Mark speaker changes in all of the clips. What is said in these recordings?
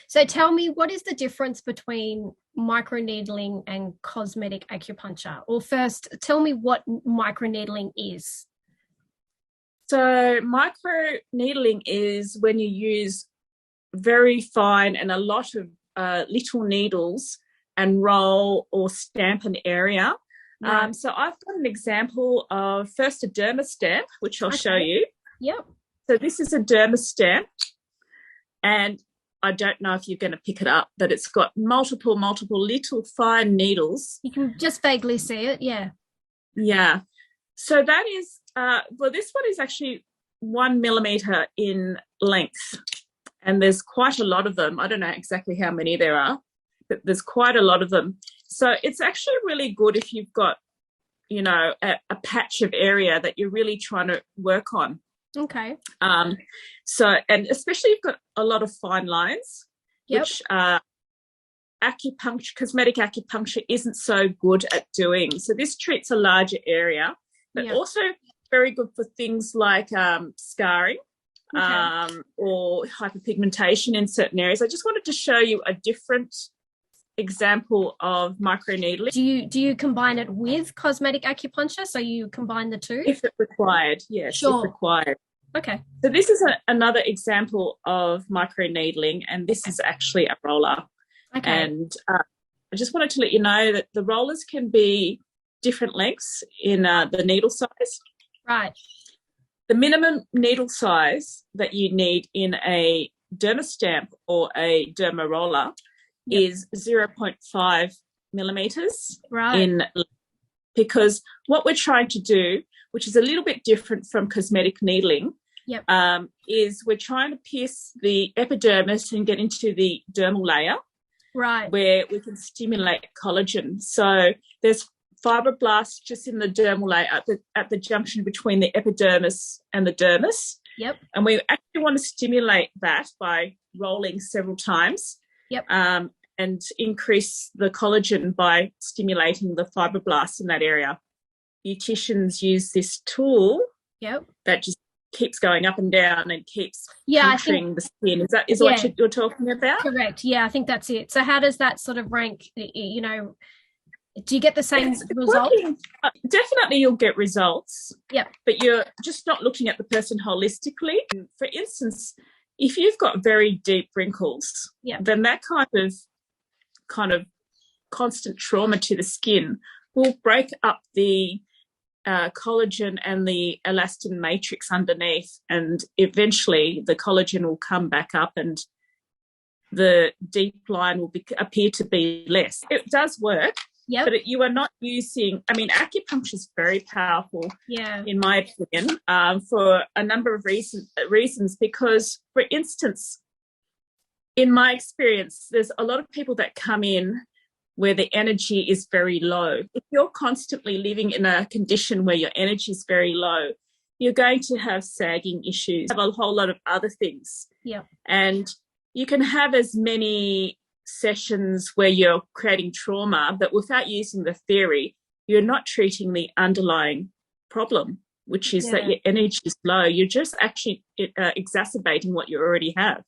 Speaker 1: So tell me, what is the difference between microneedling and cosmetic acupuncture? Or first, tell me what microneedling is.
Speaker 2: So microneedling is when you use very fine and a lot of little needles and roll or stamp an area.
Speaker 1: Right.
Speaker 2: So I've got an example of first a derma stamp, which I'll show you.
Speaker 1: Yep.
Speaker 2: So this is a derma stamp, and I don't know if you're going to pick it up, but it's got multiple little fine needles.
Speaker 1: You can just vaguely see it, yeah.
Speaker 2: Yeah. So that is, well, this one is actually 1 millimeter in length, and there's quite a lot of them. I don't know exactly how many there are, but there's quite a lot of them. So it's actually really good if you've got, you know, a patch of area that you're really trying to work on.
Speaker 1: Okay.
Speaker 2: So, and especially you've got a lot of fine lines,
Speaker 1: Yep.
Speaker 2: which acupuncture, cosmetic acupuncture isn't so good at doing. So this treats a larger area, but
Speaker 1: Yep.
Speaker 2: also very good for things like scarring,
Speaker 1: Okay.
Speaker 2: or hyperpigmentation in certain areas. I just wanted to show you a different example of microneedling.
Speaker 1: Do you combine it with cosmetic acupuncture? So you combine the two?
Speaker 2: If it required, yes,
Speaker 1: Sure.
Speaker 2: if required.
Speaker 1: Okay.
Speaker 2: So this is another example of microneedling, and this is actually a roller.
Speaker 1: Okay.
Speaker 2: And I just wanted to let you know that the rollers can be different lengths in the needle size.
Speaker 1: Right.
Speaker 2: The minimum needle size that you need in a derma stamp or a derma roller is 0.5 millimeters in, because what we're trying to do, which is a little bit different from cosmetic needling, is we're trying to pierce the epidermis and get into the dermal layer, where we can stimulate collagen. So there's fibroblasts just in the dermal layer at the junction between the epidermis and the dermis.
Speaker 1: Yep.
Speaker 2: And we actually want to stimulate that by rolling several times.
Speaker 1: Yep.
Speaker 2: And increase the collagen by stimulating the fibroblasts in that area. Beauticians use this tool that just keeps going up and down and keeps puncturing the skin. Is what you're talking about?
Speaker 1: Correct. Yeah, I think that's it. So how does that sort of rank, you know, do you get the same result?
Speaker 2: Definitely you'll get results.
Speaker 1: Yeah.
Speaker 2: But you're just not looking at the person holistically. For instance, if you've got very deep wrinkles, then that kind of constant trauma to the skin will break up the collagen and the elastin matrix underneath, and eventually the collagen will come back up and the deep line will appear to be less. It does work, but you are not using, I mean, acupuncture is very powerful, in my opinion, for a number of reasons, because, for instance, in my experience, there's a lot of people that come in where the energy is very low. If you're constantly living in a condition where your energy is very low, you're going to have sagging issues, have a whole lot of other things.
Speaker 1: Yeah.
Speaker 2: And you can have as many sessions where you're creating trauma, but without using the theory, you're not treating the underlying problem, which is that your energy is low. You're just actually exacerbating what you already have.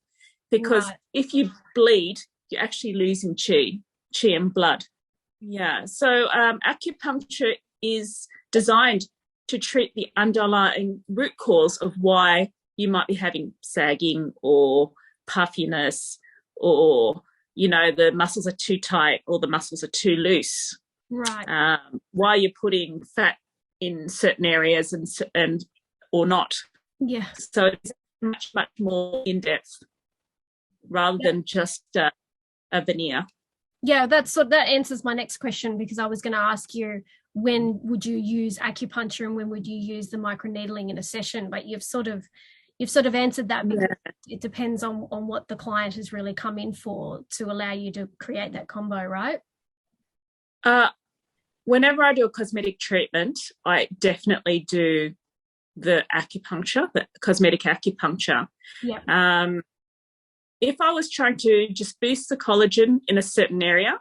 Speaker 2: Because if you bleed, you're actually losing chi and blood. Yeah. So acupuncture is designed to treat the underlying root cause of why you might be having sagging or puffiness, or, you know, the muscles are too tight or the muscles are too loose.
Speaker 1: Right.
Speaker 2: Why you're putting fat in certain areas and or not.
Speaker 1: Yeah.
Speaker 2: So it's much more in depth, rather than just a veneer.
Speaker 1: Yeah, that answers my next question, because I was going to ask you, when would you use acupuncture and when would you use the microneedling in a session? But you've sort of answered that, because it depends on what the client has really come in for to allow you to create that combo, right?
Speaker 2: Whenever I do a cosmetic treatment, I definitely do the acupuncture, the cosmetic acupuncture.
Speaker 1: Yeah.
Speaker 2: If I was trying to just boost the collagen in a certain area,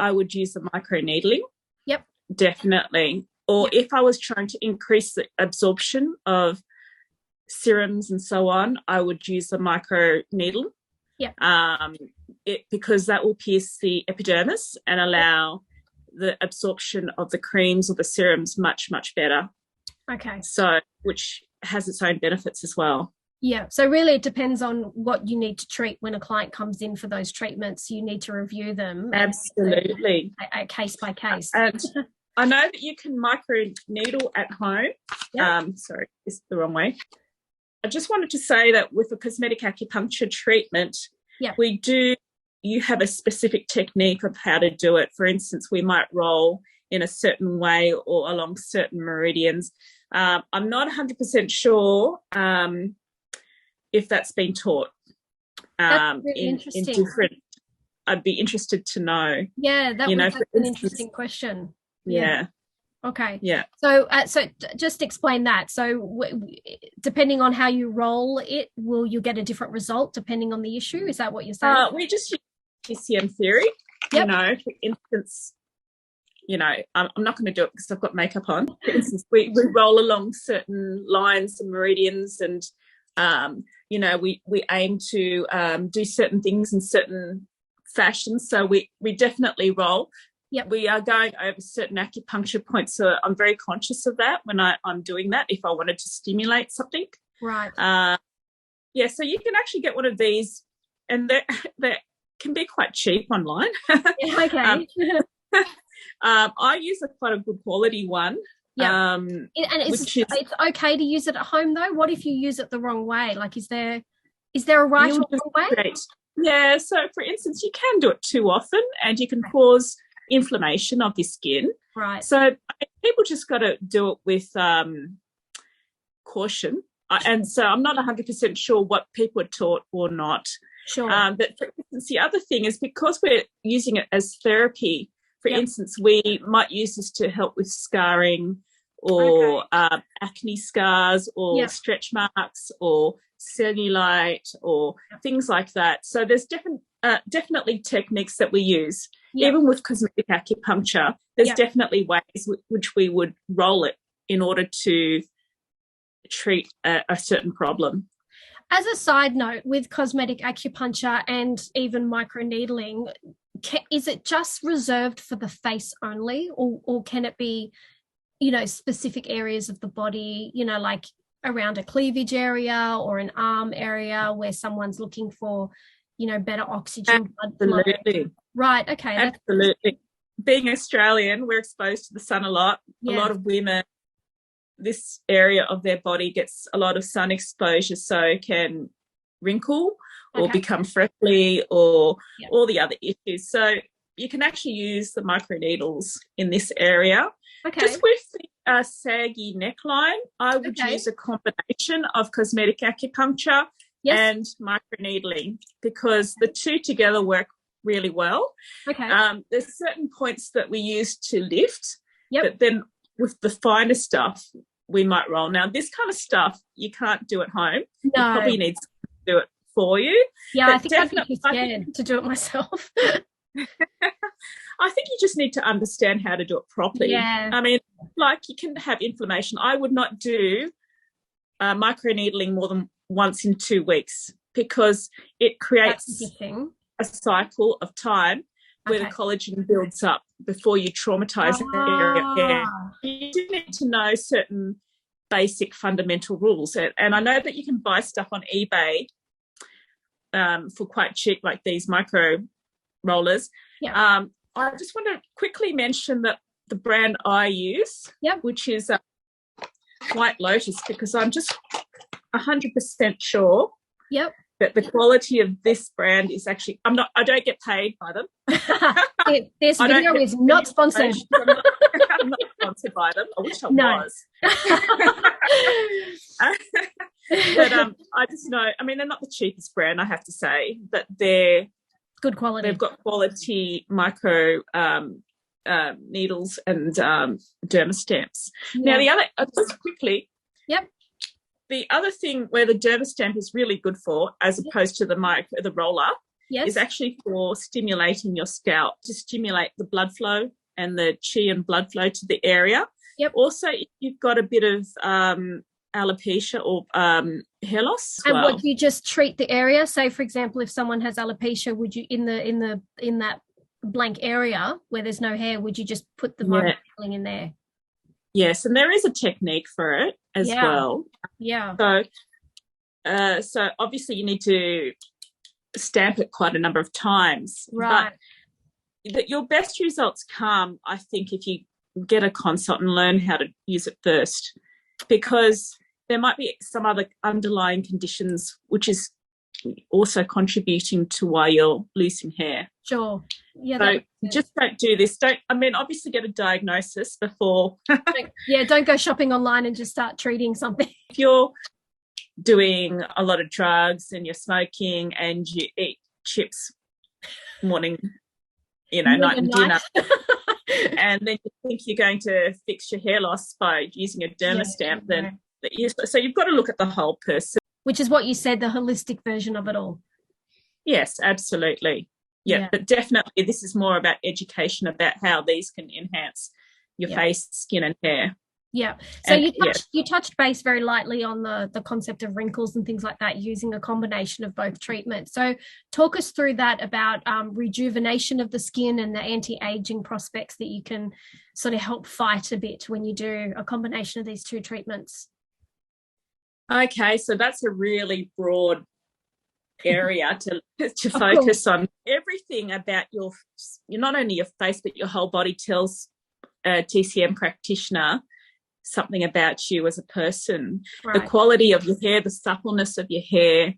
Speaker 2: I would use the microneedling.
Speaker 1: Yep.
Speaker 2: Definitely. Or if I was trying to increase the absorption of serums and so on, I would use the microneedle. because that will pierce the epidermis and allow the absorption of the creams or the serums much, much better.
Speaker 1: Okay.
Speaker 2: So, which has its own benefits as well.
Speaker 1: Yeah. So really it depends on what you need to treat when a client comes in for those treatments. You need to review them.
Speaker 2: Absolutely.
Speaker 1: A case by case.
Speaker 2: And I know that you can micro needle at home. Yep. Sorry, this is the wrong way. I just wanted to say that with a cosmetic acupuncture treatment, you have a specific technique of how to do it. For instance, we might roll in a certain way or along certain meridians. I'm not 100% sure if that's been taught
Speaker 1: that's really interesting.
Speaker 2: in different. I'd be interested to know.
Speaker 1: Yeah, that's an interesting question.
Speaker 2: Yeah.
Speaker 1: Okay.
Speaker 2: Yeah.
Speaker 1: So just explain that. So depending on how you roll it, will you get a different result depending on the issue? Is that what you're saying?
Speaker 2: We just use TCM theory.
Speaker 1: Yep.
Speaker 2: For instance, I'm not going to do it because I've got makeup on. For instance, we roll along certain lines and meridians, and we aim to do certain things in certain fashions. So we definitely roll.
Speaker 1: Yep.
Speaker 2: We are going over certain acupuncture points, so I'm very conscious of that when I'm doing that, if I wanted to stimulate something.
Speaker 1: Right.
Speaker 2: So you can actually get one of these, and they can be quite cheap online.
Speaker 1: Yeah, okay.
Speaker 2: I use quite a good quality one.
Speaker 1: Yeah. And it's okay to use it at home, though? What if you use it the wrong way? Like, is there a right or wrong way?
Speaker 2: Great. Yeah, so for instance, you can do it too often and you can cause inflammation of your skin.
Speaker 1: Right.
Speaker 2: So people just got to do it with caution. And so I'm not 100% sure what people are taught or not.
Speaker 1: Sure.
Speaker 2: But for instance, the other thing is because we're using it as therapy, for instance, we might use this to help with scarring or acne scars or stretch marks or cellulite or things like that. So there's definitely techniques that we use. Even with cosmetic acupuncture, there's definitely ways which we would roll it in order to treat a certain problem.
Speaker 1: As a side note, with cosmetic acupuncture and even microneedling, is it just reserved for the face only, or can it be, specific areas of the body, like around a cleavage area or an arm area where someone's looking for, better oxygen blood flow?
Speaker 2: Absolutely.
Speaker 1: Right. Okay.
Speaker 2: Absolutely. Being Australian, we're exposed to the sun a lot.
Speaker 1: Yeah.
Speaker 2: A lot of women, this area of their body gets a lot of sun exposure, so it can wrinkle or become freckly or all the other issues. So you can actually use the microneedles in this area.
Speaker 1: Okay.
Speaker 2: Just with the saggy neckline, I would use a combination of cosmetic acupuncture and microneedling because the two together work really well.
Speaker 1: Okay.
Speaker 2: There's certain points that we use to lift,
Speaker 1: but
Speaker 2: then with the finer stuff, we might roll. Now, this kind of stuff you can't do at home.
Speaker 1: No.
Speaker 2: You probably need to do it for you.
Speaker 1: Yeah, I think I'd be too scared to do it myself.
Speaker 2: I think you just need to understand how to do it properly.
Speaker 1: Yeah.
Speaker 2: I mean, like you can have inflammation. I would not do microneedling more than once in 2 weeks because it creates a cycle of time where the collagen builds up before you traumatize the area. You do need to know certain basic fundamental rules. And I know that you can buy stuff on eBay for quite cheap, like these micro rollers. I just want to quickly mention that the brand I use, which is White Lotus, because I'm just 100% sure that the quality of this brand is actually, I don't get paid by them.
Speaker 1: This video is not sponsored.
Speaker 2: I'm not sponsored by them. I wish I was. But I just know, I mean, they're not the cheapest brand, I have to say, but they're
Speaker 1: good quality.
Speaker 2: They've got quality micro needles and derma stamps. Now, the other, just quickly, the other thing where the derma stamp is really good for, as opposed to the roller, is actually for stimulating your scalp, to stimulate the blood flow and the chi and blood flow to the area. Also, if you've got a bit of alopecia or hair loss as
Speaker 1: and
Speaker 2: well.
Speaker 1: would you just treat the area? Say, for example, if someone has alopecia, would you in that blank area where there's no hair, would you just put the microneedling in there?
Speaker 2: Yes, and there is a technique for it as well.
Speaker 1: Yeah.
Speaker 2: So obviously you need to stamp it quite a number of times.
Speaker 1: Right.
Speaker 2: But your best results come, I think, if you get a consult and learn how to use it first, because there might be some other underlying conditions which is also contributing to why you're losing hair.
Speaker 1: Sure. Yeah.
Speaker 2: So just don't do this. Obviously get a diagnosis before.
Speaker 1: Don't go shopping online and just start treating something.
Speaker 2: If you're doing a lot of drugs and you're smoking and you eat chips morning, night and dinner, and then you think you're going to fix your hair loss by using a dermastamp, so you've got to look at the whole person.
Speaker 1: Which is what you said, the holistic version of it all.
Speaker 2: Yes, absolutely. Yeah, but definitely this is more about education about how these can enhance your face, skin and hair.
Speaker 1: Yeah. So you touched base very lightly on the concept of wrinkles and things like that using a combination of both treatments. So talk us through that about rejuvenation of the skin and the anti-aging prospects that you can sort of help fight a bit when you do a combination of these two treatments.
Speaker 2: Okay, so that's a really broad area to focus on. Everything about not only your face but your whole body tells a TCM practitioner something about you as a person. Right. The quality of your hair, the suppleness of your hair,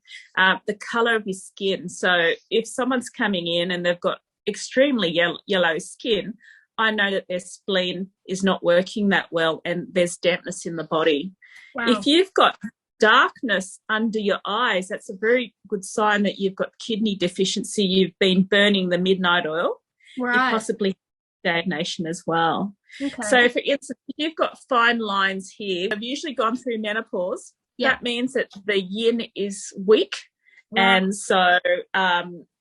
Speaker 2: the colour of your skin. So if someone's coming in and they've got extremely yellow skin, I know that their spleen is not working that well and there's dampness in the body. Wow. If you've got darkness under your eyes, that's a very good sign that you've got kidney deficiency. You've been burning the midnight oil. Right. You possibly have stagnation as well. Okay. So, for instance, if you've got fine lines here, I've usually gone through menopause. Yep. That means that the yin is weak. Right. And so,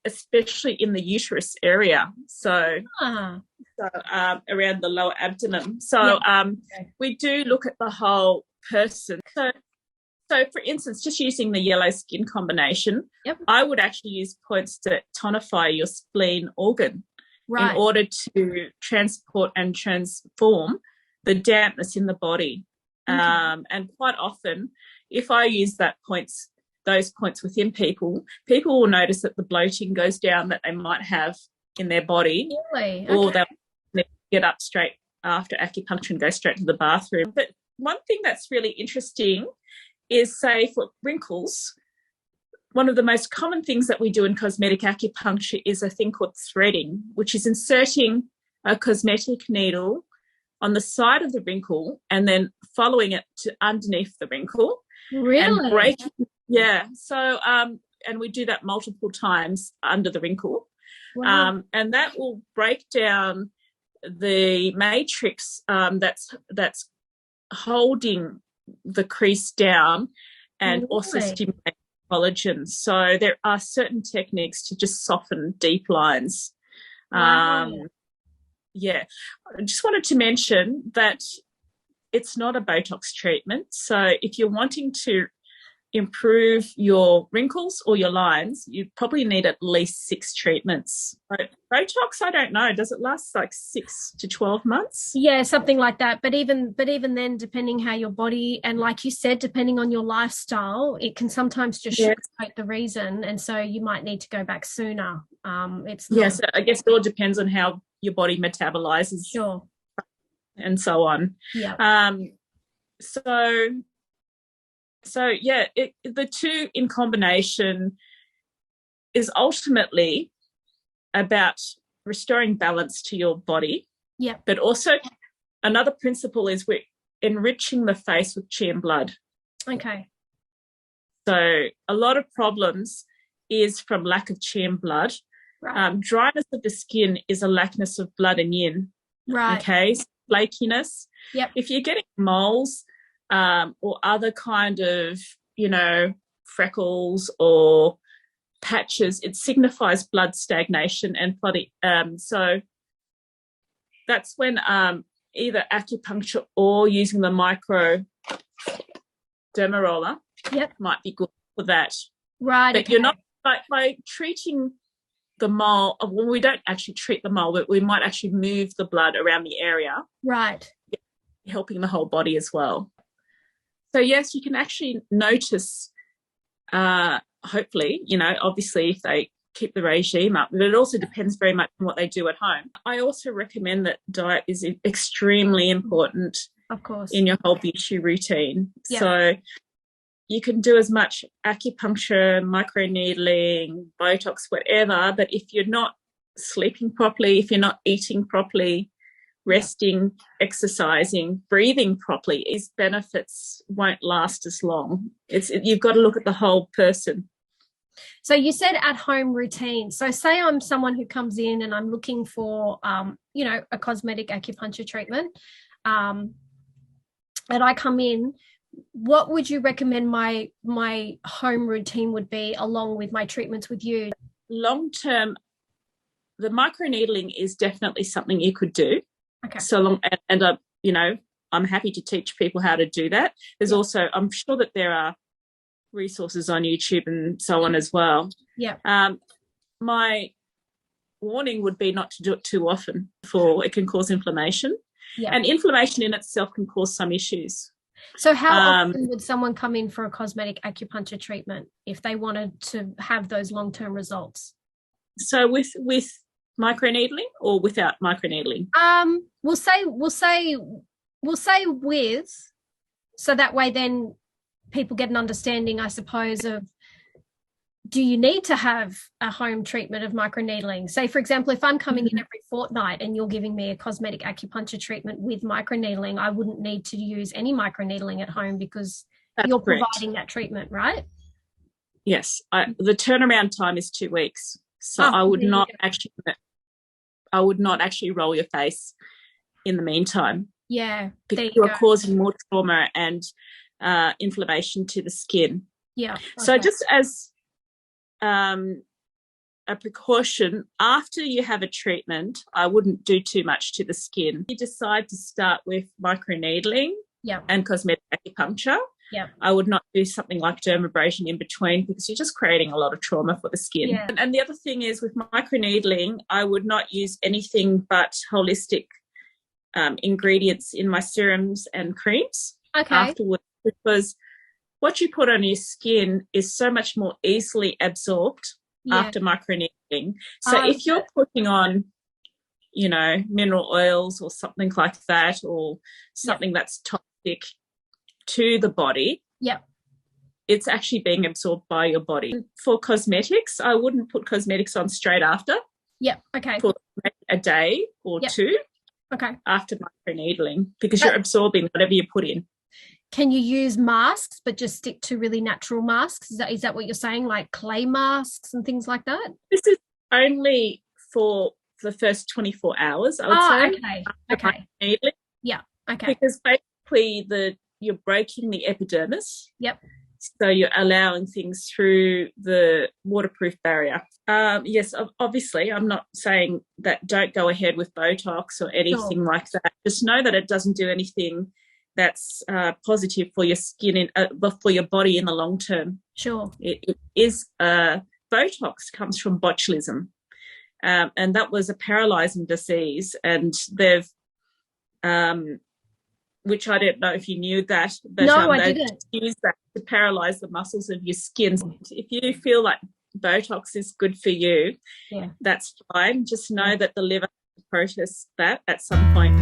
Speaker 2: especially in the uterus area, around the lower abdomen. So, we do look at the whole person. So, for instance, just using the yellow skin combination, I would actually use points to tonify your spleen organ in order to transport and transform the dampness in the body. And quite often, if I use those points within people will notice that the bloating goes down that they might have in their body. Really? Okay. Or they'll get up straight after acupuncture and go straight to the bathroom. But one thing that's really interesting is, say, for wrinkles, one of the most common things that we do in cosmetic acupuncture is a thing called threading, which is inserting a cosmetic needle on the side of the wrinkle and then following it to underneath the wrinkle. Really? And breaking. Yeah. So, and we do that multiple times under the wrinkle. Wow. And that will break down the matrix that's holding the crease down and also stimulate collagen. So there are certain techniques to just soften deep lines. Wow. I just wanted to mention that it's not a Botox treatment. So if you're wanting to improve your wrinkles or your lines, you probably need at least 6 treatments. But Botox, I don't know, does it last like 6 to 12 months? Yeah, something like that. But even then, depending how your body, and like you said, depending on your lifestyle, it can sometimes just shortcut the reason, and so you might need to go back sooner. So I guess it all depends on how your body metabolizes, and so on. The two in combination is ultimately about restoring balance to your body. Yeah. But also another principle is we're enriching the face with qi and blood. Okay. So a lot of problems is from lack of qi and blood. Right. Dryness of the skin is a lackness of blood and yin. Right. Okay. Flakiness. Yep. If you're getting moles, or other kind of, freckles or patches, it signifies blood stagnation and bloody. So that's when either acupuncture or using the micro derma roller might be good for that.
Speaker 1: Right.
Speaker 2: But you're not by treating the mole. Well, we don't actually treat the mole, but we might actually move the blood around the area.
Speaker 1: Right.
Speaker 2: Helping the whole body as well. So yes, you can actually notice, hopefully, obviously if they keep the regime up, but it also depends very much on what they do at home. I also recommend that diet is extremely important,
Speaker 1: of course,
Speaker 2: in your whole beauty routine.
Speaker 1: Yep.
Speaker 2: So you can do as much acupuncture, microneedling, Botox, whatever, but if you're not sleeping properly, if you're not eating properly, resting, exercising, breathing properly, these benefits won't last as long. You've got to look at the whole person.
Speaker 1: So you said at-home routine. So say I'm someone who comes in and I'm looking for, a cosmetic acupuncture treatment, and I come in, what would you recommend my home routine would be along with my treatments with you?
Speaker 2: Long-term, the microneedling is definitely something you could do.
Speaker 1: Okay.
Speaker 2: So long, and I'm happy to teach people how to do that. There's also, I'm sure that there are resources on YouTube and so on as well.
Speaker 1: Yeah.
Speaker 2: My warning would be not to do it too often, for it can cause inflammation.
Speaker 1: Yeah.
Speaker 2: And inflammation in itself can cause some issues.
Speaker 1: So how often would someone come in for a cosmetic acupuncture treatment if they wanted to have those long-term results?
Speaker 2: So with microneedling or without microneedling?
Speaker 1: We'll say with, so that way then people get an understanding, I suppose, of, do you need to have a home treatment of microneedling? Say, for example, if I'm coming in every fortnight and you're giving me a cosmetic acupuncture treatment with microneedling, I wouldn't need to use any microneedling at home because you're providing that treatment, right?
Speaker 2: Yes. The turnaround time is 2 weeks. So I would not actually roll your face in the meantime.
Speaker 1: Yeah.
Speaker 2: Because you're causing more trauma and inflammation to the skin.
Speaker 1: Yeah. Okay.
Speaker 2: So just as a precaution, after you have a treatment, I wouldn't do too much to the skin. If you decide to start with microneedling and cosmetic acupuncture, I would not do something like dermabrasion in between, because you're just creating a lot of trauma for the skin.
Speaker 1: Yeah.
Speaker 2: And the other thing is, with microneedling, I would not use anything but holistic ingredients in my serums and creams afterwards, because what you put on your skin is so much more easily absorbed after microneedling. So if you're putting on, mineral oils or something like that, or something that's toxic to the body, it's actually being absorbed by your body. For cosmetics, I wouldn't put cosmetics on straight after. For a day or two after microneedling, because you're absorbing whatever you put in.
Speaker 1: Can you use masks but just stick to really natural masks? Is that what you're saying, like clay masks and things like that?
Speaker 2: This is only for the first 24 hours, I would say.
Speaker 1: Okay. Yeah. Okay.
Speaker 2: Because basically you're breaking the epidermis.
Speaker 1: Yep.
Speaker 2: So you're allowing things through the waterproof barrier. Yes, obviously, I'm not saying that don't go ahead with Botox or anything like that. Just know that it doesn't do anything that's positive for your skin, for your body in the long term.
Speaker 1: Sure.
Speaker 2: It is, Botox comes from botulism, and that was a paralysing disease, and they've, which I don't know if you knew that, but
Speaker 1: no, I didn't.
Speaker 2: Use that to paralyse the muscles of your skin. If you feel like Botox is good for you, that's fine. Just know that the liver processes that at some point.